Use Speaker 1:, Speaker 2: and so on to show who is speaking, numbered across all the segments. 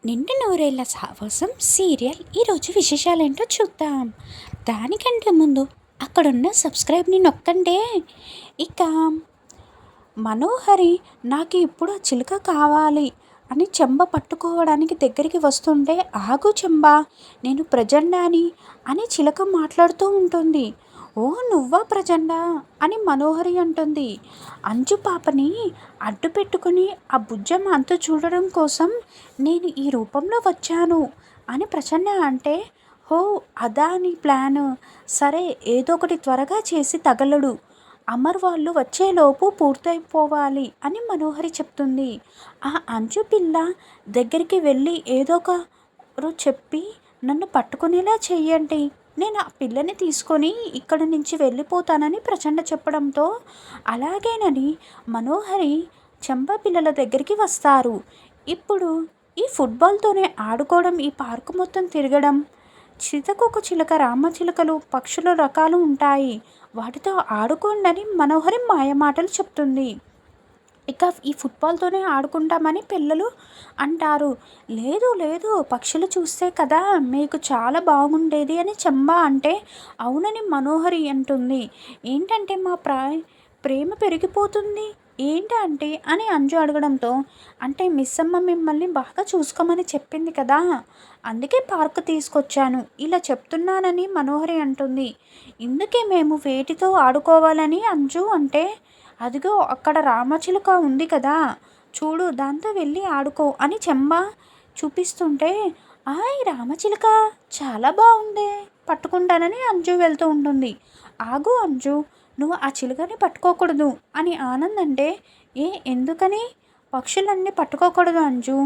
Speaker 1: నిండు నూరేళ్ల సావాసం సీరియల్ ఈరోజు విశేషాలేంటో చూద్దాం. దానికంటే ముందు అక్కడున్న సబ్స్క్రైబ్ని నొక్కండి. ఇక మనోహరి నాకు ఇప్పుడు ఆ చిలుక కావాలి అని చెంబ పట్టుకోవడానికి దగ్గరికి వస్తుంటే, ఆగు చెంబ, నేను ప్రజండాని అని చిలక మాట్లాడుతూ ఉంటుంది. ఓ నువ్వా ప్రచండ అని మనోహరి అంటుంది. అంజు పాపని అడ్డు పెట్టుకుని ఆ బుజ్జమ్మ అంతు చూడడం కోసం నేను ఈ రూపంలో వచ్చాను అని ప్రచండ అంటే, హో అదా నీ ప్లాన్, సరే ఏదో ఒకటి త్వరగా చేసి తగలడు, అమర్ వాళ్ళు వచ్చేలోపు పూర్తయిపోవాలి అని మనోహరి చెప్తుంది. ఆ అంజు పిల్ల దగ్గరికి వెళ్ళి ఏదో ఒకరు చెప్పి నన్ను పట్టుకునేలా చెయ్యండి, నేను ఆ పిల్లని తీసుకొని ఇక్కడి నుంచి వెళ్ళిపోతానని ప్రచండ చెప్పడంతో అలాగేనని మనోహరి చెంప పిల్లల దగ్గరికి వస్తారు. ఇప్పుడు ఈ ఫుట్బాల్తోనే ఆడుకోవడం, ఈ పార్కు మొత్తం తిరగడం, చితకొక చిలక, రామచిలుకలు, పక్షుల రకాలు ఉంటాయి, వాటితో ఆడుకోండి మనోహరి మాయమాటలు చెప్తుంది. ఇక ఈ ఫుట్బాల్తోనే ఆడుకుంటామని పిల్లలు అంటారు. లేదు లేదు, పక్షులు చూస్తే కదా మీకు చాలా బాగుండేది అని చెంబ అంటే, అవునని మనోహరి అంటుంది. ఏంటంటే మా ప్రేమ పెరిగిపోతుంది ఏంటంటే అని అంజు అడగడంతో, అంటే మిస్ అమ్మ మిమ్మల్ని బాగా చూసుకోమని చెప్పింది కదా, అందుకే పార్కు తీసుకొచ్చాను ఇలా చెప్తున్నానని మనోహరి అంటుంది. ఇందుకే మేము వేటితో ఆడుకోవాలని అంజు అంటే, అదిగో అక్కడ రామచిలుక ఉంది కదా, చూడు దాంతో వెళ్ళి ఆడుకో అని చెంబ చూపిస్తుంటే, ఆయ్ రామచిలుక చాలా బాగుంది, పట్టుకుంటానని అంజు వెళ్తూ ఉంటుంది. ఆగు అంజు, నువ్వు ఆ చిలుకని పట్టుకోకూడదు అని ఆనంద్ అంటే, ఎందుకని పక్షులన్నీ పట్టుకోకూడదు అంజు,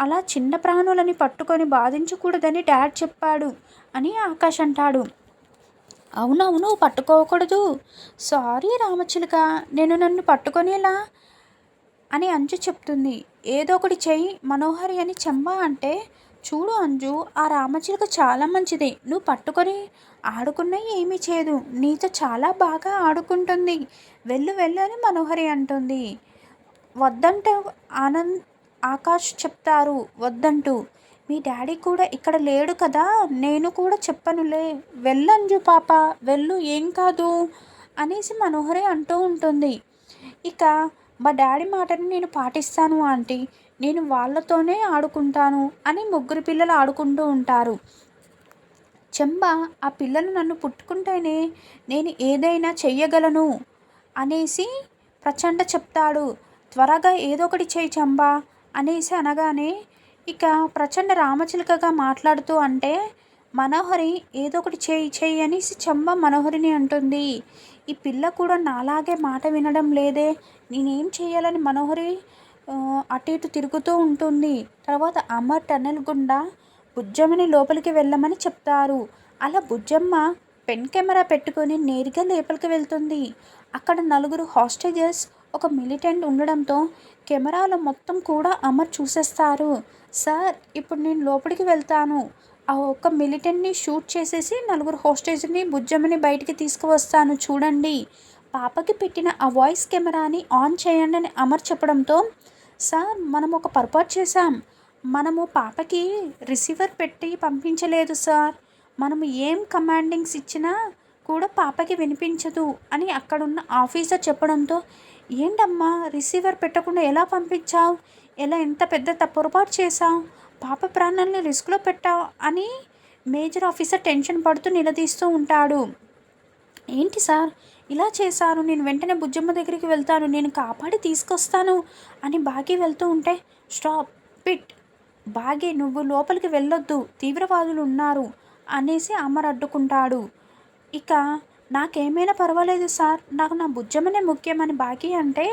Speaker 1: అలా చిన్న ప్రాణులని పట్టుకొని బాధించకూడదని డాడ్ చెప్పాడు అని ఆకాష్ అంటాడు. అవునవును పట్టుకోకూడదు, సారీ రామచిలుక, నేను నన్ను పట్టుకొనేలా అని అంజు చెప్తుంది. ఏదో ఒకటి చెయ్యి మనోహరి అని చెంబ అంటే, చూడు అంజు, ఆ రామచిలుక చాలా మంచిది, నువ్వు పట్టుకొని ఆడుకున్నా ఏమీ చేయదు, నీతో చాలా బాగా ఆడుకుంటుంది, వెళ్ళు వెళ్ళు అని మనోహరి అంటుంది. వద్దంటే ఆకాష్ చెప్తారు వద్దంటూ, మీ డాడీ కూడా ఇక్కడ లేడు కదా, నేను కూడా చెప్పనులే, వెళ్ళంజు పాప వెళ్ళు, ఏం కాదు అనేసి మనోహరి అంటూ ఉంటుంది. ఇక మా డాడీ మాటని నేను పాటిస్తాను ఆంటీ, నేను వాళ్ళతోనే ఆడుకుంటాను అని ముగ్గురు పిల్లలు ఆడుకుంటూ ఉంటారు. చెంబ ఆ పిల్లలు నన్ను పుట్టుకుంటేనే నేను ఏదైనా చెయ్యగలను అనేసి ప్రచండ చెప్తాడు. త్వరగా ఏదో ఒకటి చెయ్యి చెంబ అనేసి అనగానే, ఇక ప్రచండ రామచిలుకగా మాట్లాడుతూ అంటే, మనోహరి ఏదో ఒకటి చెయ్యి అనేసి చెంబ మనోహరిని అంటుంది. ఈ పిల్ల కూడా నాలాగే మాట వినడం లేదే, నేనేం చేయాలని మనోహరి అటు ఇటు తిరుగుతూ ఉంటుంది. తర్వాత అమర్ టన్నెల్ గుండా బుజ్జమ్మని లోపలికి వెళ్ళమని చెప్తారు. అలా బుజ్జమ్మ పెన్ కెమెరా పెట్టుకొని నేరుగా లోపలికి వెళ్తుంది. అక్కడ నలుగురు హాస్టేజెస్, ఒక మిలిటెంట్ ఉండడంతో కెమెరాలో మొత్తం కూడా అమర్ చూసేస్తారు. సార్ ఇప్పుడు నేను లోపలికి వెళ్తాను, ఆ ఒక్క మిలిటెంట్ని షూట్ చేసేసి నలుగురు హోస్టేజ్ని బుజ్జమ్మని బయటికి తీసుకువస్తాను చూడండి, పాపకి పెట్టిన ఆ వాయిస్ కెమెరాని ఆన్ చేయండి అని అమర్ చెప్పడంతో, సార్ మనం ఒక పొరపాటు చేశాం, మనము పాపకి రిసీవర్ పెట్టి పంపించలేదు సార్, మనము ఏం కమాండింగ్స్ ఇచ్చినా కూడా పాపకి వినిపించదు అని అక్కడున్న ఆఫీసర్ చెప్పడంతో, ఏంటమ్మా రిసీవర్ పెట్టకుండా ఎలా పంపించావు, ఎంత పెద్ద పొరపాటు చేశావు, పాప ప్రాణాలని రిస్క్లో పెట్టావు అని మేజర్ ఆఫీసర్ టెన్షన్ పడుతూ నిలదీస్తూ ఉంటాడు. ఏంటి సార్ ఇలా చేశారు, నేను వెంటనే బుజ్జమ్మ దగ్గరికి వెళ్తాను, నేను కాపాడి తీసుకొస్తాను అని బాగి వెళ్తూ ఉంటే, స్టాప్ పిట్ బాగి, నువ్వు లోపలికి వెళ్ళొద్దు, తీవ్రవాదులు ఉన్నారు అనేసి అమర్ అడ్డుకుంటాడు. ఇక నాకేమైనా పర్వాలేదు సార్, నాకు నా బుజ్జమ్మనే ముఖ్యమని బాగి అంటే,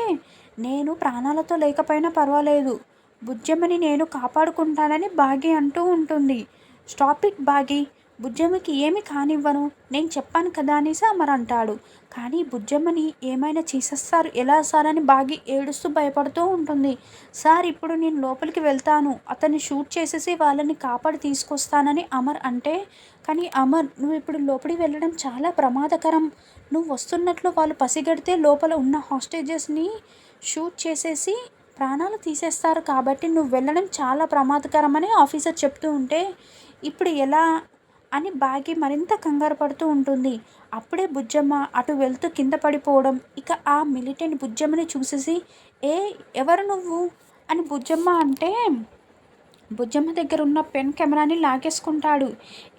Speaker 1: నేను ప్రాణాలతో లేకపోయినా పర్వాలేదు, బుజ్జమ్మని నేను కాపాడుకుంటానని బాగి అంటూ ఉంటుంది. స్టాప్ ఇట్ బాగి, బుజ్జమ్మకి ఏమి కానివ్వను, నేను చెప్పాను కదా అనేసి అమర్ అంటాడు. కానీ బుజ్జమ్మని ఏమైనా చేసేస్తారు ఎలా సార్ అని బాగి ఏడుస్తూ భయపడుతూ ఉంటుంది. సార్ ఇప్పుడు నేను లోపలికి వెళ్తాను, అతన్ని షూట్ చేసేసి వాళ్ళని కాపాడి తీసుకొస్తానని అమర్ అంటే, కానీ అమర్ నువ్వు ఇప్పుడు లోపలికి వెళ్ళడం చాలా ప్రమాదకరం, నువ్వు వస్తున్నట్లు వాళ్ళు పసిగడితే లోపల ఉన్న హాస్టేజెస్ని షూట్ చేసేసి ప్రాణాలు తీసేస్తారు కాబట్టి నువ్వు వెళ్ళడం చాలా ప్రమాదకరమని ఆఫీసర్ చెప్తూ ఉంటే ఇప్పుడు ఎలా అని బాగి మరింత కంగారు పడుతూ ఉంటుంది. అప్పుడే బుజ్జమ్మ అటు వెళ్తూ కింద పడిపోవడం, ఇక ఆ మిలిటెంట్ బుజ్జమ్మని చూసేసి ఏ ఎవరు నువ్వు అని బుజ్జమ్మ అంటే బుజ్జమ్మ దగ్గర ఉన్న పెన్ కెమెరాని లాగేసుకుంటాడు.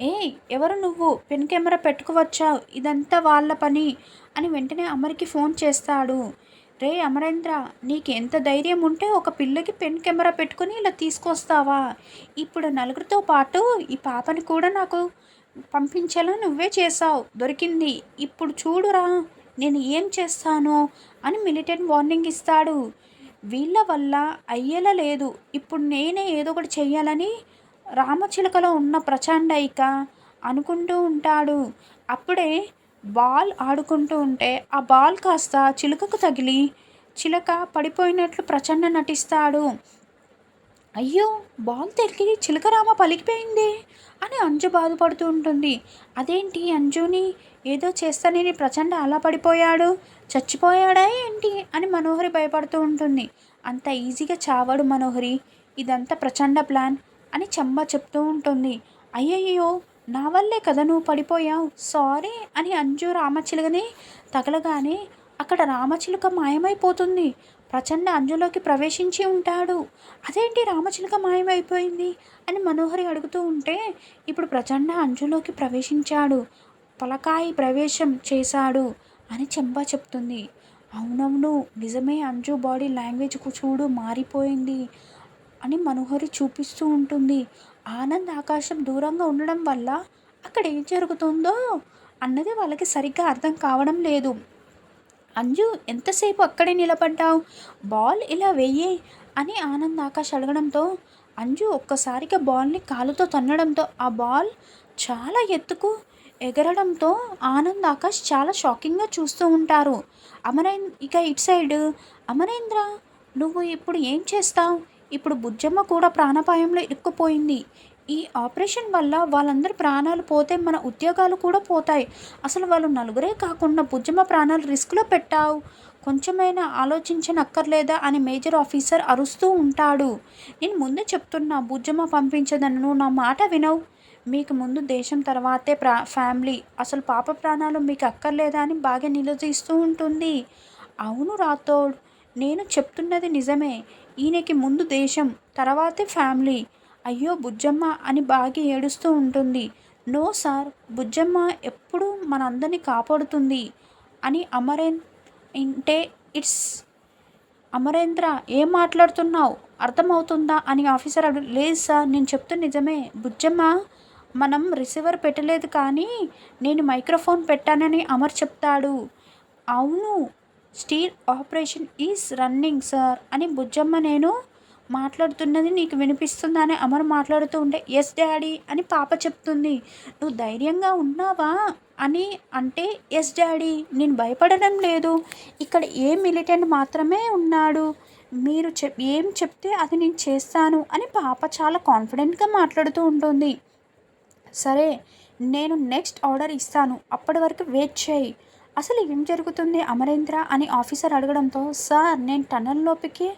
Speaker 1: ఏ ఎవరు నువ్వు పెన్ కెమెరా పెట్టుకువచ్చావు, ఇదంతా వాళ్ళ పని అని వెంటనే అమర్కి ఫోన్ చేస్తాడు. రే అమరేంద్ర, నీకు ఎంత ధైర్యం ఉంటే ఒక పిల్లకి పెన్ కెమెరా పెట్టుకుని ఇలా తీసుకొస్తావా? ఇప్పుడు నలుగురితో పాటు ఈ పాపని కూడా నాకు పంపించేలా నువ్వే చేసావు, దొరికింది. ఇప్పుడు చూడురా నేను ఏం చేస్తానో అని మిలిటెంట్ వార్నింగ్ ఇస్తాడు. వీళ్ళ వల్ల అయ్యేలా లేదు, ఇప్పుడు నేనే ఏదో ఒకటి చెయ్యాలని రామచిలకలో ఉన్న ప్రచండ ఇక అనుకుంటూ ఉంటాడు. అప్పుడే బాల్ ఆడుకుంటూ ఉంటే ఆ బాల్ కాస్త చిలుకకు తగిలి చిలక పడిపోయినట్లు ప్రచండ నటిస్తాడు. అయ్యో బాల్ తిరిగి చిలకరామ పలికిపోయింది అని అంజు బాధపడుతూ ఉంటుంది. అదేంటి అంజుని ఏదో చేస్తానని ప్రచండ అలా పడిపోయాడు, చచ్చిపోయాడా ఏంటి అని మనోహరి భయపడుతూ ఉంటుంది. అంత ఈజీగా చావడు మనోహరి, ఇదంతా ప్రచండ ప్లాన్ అని చంబ చెప్తూ ఉంటుంది. అయ్యయ్యో నా వల్లే కదా నువ్వు పడిపోయావు, సారీ అని అంజు రామచిలుకని తగలగానే అక్కడ రామచిలుక మాయమైపోతుంది. ప్రచండ అంజులోకి ప్రవేశించి ఉంటాడు. అదేంటి రామచిలుక మాయమైపోయింది అని మనోహరి అడుగుతూ ఉంటే ఇప్పుడు ప్రచండ అంజులోకి ప్రవేశించాడు, పలకాయి ప్రవేశం చేశాడు అని చెంబ చెప్తుంది. అవునవును నిజమే, అంజు బాడీ లాంగ్వేజ్ చూడు మారిపోయింది అని మనోహరి చూపిస్తూ ఉంటుంది. ఆనంద్ ఆకాశం దూరంగా ఉండడం వల్ల అక్కడ ఏం జరుగుతుందో అన్నది వాళ్ళకి సరిగ్గా అర్థం కావడం లేదు. అంజు ఎంతసేపు అక్కడే నిలబడ్డావు, బాల్ ఇలా వెయ్యి అని ఆనంద్ ఆకాష్ అడగడంతో అంజు ఒక్కసారిగా బాల్ని కాలుతో తన్నడంతో ఆ బాల్ చాలా ఎత్తుకు ఎగరడంతో ఆనంద్ ఆకాష్ చాలా షాకింగ్గా చూస్తూ ఉంటారు. ఇక ఇటు సైడ్ అమరేంద్ర, నువ్వు ఇప్పుడు ఏం చేస్తావు? ఇప్పుడు బుజ్జమ్మ కూడా ప్రాణాపాయంలో ఇరుక్కుపోయింది. ఈ ఆపరేషన్ వల్ల వాళ్ళందరి ప్రాణాలు పోతే మన ఉద్యోగాలు కూడా పోతాయి. అసలు వాళ్ళు నలుగురే కాకుండా బుజ్జమ్మ ప్రాణాలు రిస్క్లో పెట్టావు, కొంచెమైనా ఆలోచించనక్కర్లేదా అని మేజర్ ఆఫీసర్ అరుస్తూ ఉంటాడు. నేను ముందే చెప్తున్నా బుజ్జమ్మ పంపించదని, నువ్వు నా మాట వినవు. మీకు ముందు దేశం తర్వాతే ఫ్యామిలీ, అసలు పాప ప్రాణాలు మీకు అక్కర్లేదా అని బాగా నిలదీస్తూ ఉంటుంది. అవును రాథోడ్, నేను చెప్తున్నది నిజమే, ఈయనకి ముందు దేశం తర్వాతే ఫ్యామిలీ. అయ్యో బుజ్జమ్మ అని బాగా ఏడుస్తూ ఉంటుంది. నో సార్, బుజ్జమ్మ ఎప్పుడు మనందరినీ కాపాడుతుంది అని అంటే ఇట్స్ అమరేంద్ర ఏం మాట్లాడుతున్నావు, అర్థమవుతుందా అని ఆఫీసర్ లేదు సార్, నేను చెప్తున్న నిజమే. బుజ్జమ్మ మనం రిసీవర్ పెట్టలేదు కానీ నేను మైక్రోఫోన్ పెట్టానని అమర్ చెప్తాడు. అవును, steel operation is running sir అని బుజ్జమ్మ నేను మాట్లాడుతున్నది నీకు వినిపిస్తుందా అని అమర్ మాట్లాడుతూ ఉంటే ఎస్ డాడీ అని పాప చెప్తుంది. నువ్వు ధైర్యంగా ఉన్నావా అని అంటే ఎస్ డాడీ, నేను భయపడడం లేదు, ఇక్కడ ఏ మిలిటెంట్ మాత్రమే ఉన్నాడు, మీరు ఏం చెప్తే అది నేను చేస్తాను అని పాప చాలా కాన్ఫిడెంట్గా మాట్లాడుతూ ఉంటుంది. సరే నేను నెక్స్ట్ ఆర్డర్ ఇస్తాను, అప్పటి వరకు వెయిట్ చేయి. అసలు ఏం జరుగుతుంది అమరేంద్ర అని ఆఫీసర్ అడగడంతో సార్ నేను టనల్లోకి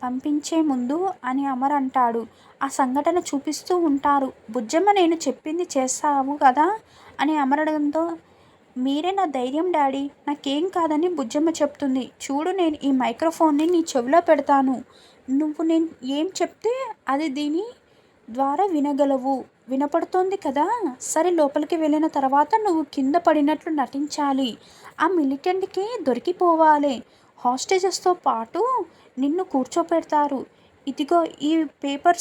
Speaker 1: పంపించే ముందు అని అమర్ అంటాడు. ఆ సంఘటన చూపిస్తూ ఉంటారు. బుజ్జమ్మ నేను చెప్పింది చేస్తావు కదా అని అమర్ అడగడంతో మీరే నా ధైర్యం డాడీ, నాకేం కాదని బుజ్జమ్మ చెప్తుంది. చూడు నేను ఈ మైక్రోఫోన్ని నీ చెవిలో పెడతాను, నువ్వు నేను ఏం చెప్తే అది దీని ద్వారా వినగలవు, వినపడుతోంది కదా. సరే లోపలికి వెళ్ళిన తర్వాత నువ్వు కింద పడినట్లు నటించాలి, ఆ మిలిటెంట్కి దొరికిపోవాలి, హాస్టేజెస్తో పాటు నిన్ను కూర్చోపెడతారు. ఇదిగో ఈ పెప్పర్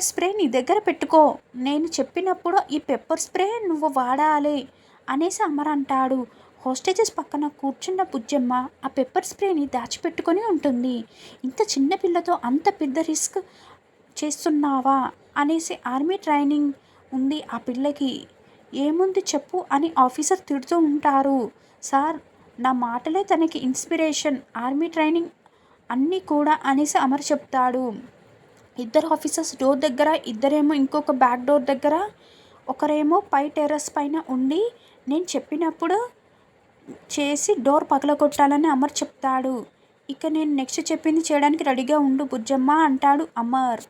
Speaker 1: స్ప్రే నీ దగ్గర పెట్టుకో, నేను చెప్పినప్పుడు ఈ పెప్పర్ స్ప్రే నువ్వు వాడాలి అనేసి అమర్ అంటాడు. హోస్టేజెస్ పక్కన కూర్చున్న బుజ్జమ్మ ఆ పెప్పర్ స్ప్రేని దాచిపెట్టుకొని ఉంటుంది. ఇంత చిన్న పిల్లతో అంత పెద్ద రిస్క్ చేస్తున్నావా అనేసి ఆర్మీ ట్రైనింగ్ ఉంది ఆ పిల్లకి, ఏముంది చెప్పు అని ఆఫీసర్ తిడుతూ ఉంటారు. సార్ నా మాటలే తనకి ఇన్స్పిరేషన్, ఆర్మీ ట్రైనింగ్ అన్నీ కూడా అనేసి అమర్ చెప్తాడు. ఇద్దరు ఆఫీసర్స్ డోర్ దగ్గర, ఇద్దరేమో ఇంకొక బ్యాక్ డోర్ దగ్గర, ఒకరేమో పై టెర్రస్ పైన ఉండి నేను చెప్పినప్పుడు చేసి డోర్ పగలగొట్టాలని అమర్ చెప్తాడు. ఇక నేను నెక్స్ట్ చెప్పింది చేయడానికి రెడీగా ఉండు బుజ్జమ్మ అంటాడు అమర్.